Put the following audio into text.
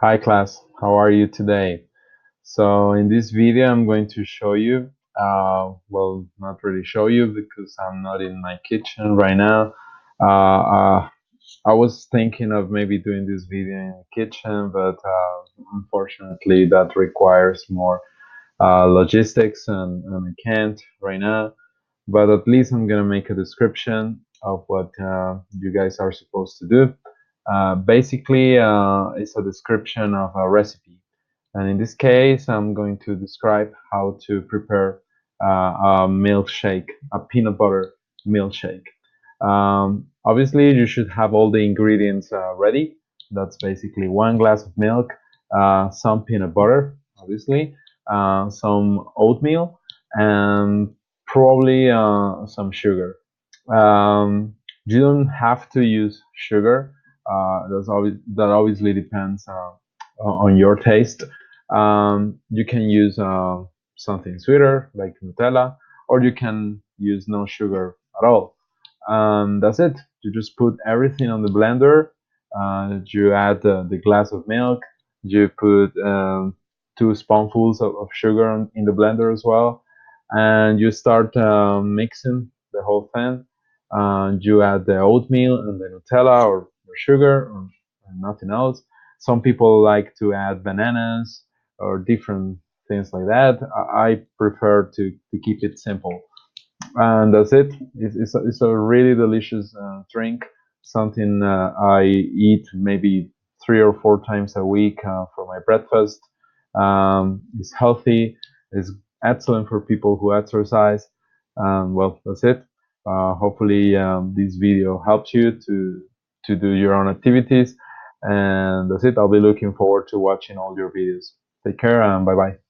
Hi class, how are you today? So in this video I'm going to show you, well, not really show you because I'm not in my kitchen right now. I was thinking of maybe doing this video in the kitchen, but unfortunately that requires more logistics and I can't right now. But at least I'm gonna make a description of what you guys are supposed to do. Basically, it's a description of a recipe. And in this case, I'm going to describe how to prepare a milkshake, a peanut butter milkshake. Obviously, you should have all the ingredients ready. That's basically 1 glass of milk, some peanut butter, obviously, some oatmeal, and probably some sugar. Um, you don't have to use sugar. That obviously depends on your taste. You can use something sweeter like Nutella, or you can use no sugar at all. That's it. You just put everything on the blender. You add the glass of milk. You put 2 spoonfuls of sugar in the blender as well, and you start mixing the whole thing. You add the oatmeal and the Nutella or sugar or nothing else. Some people like to add bananas or different things like that. I prefer to keep it simple. And that's it. It's a really delicious drink, something I eat maybe 3 or 4 times a week for my breakfast. It's healthy, it's excellent for people who exercise. Well, that's it. Hopefully, this video helps you to do your own activities. And that's it. I'll be looking forward to watching all your videos. Take care and bye bye.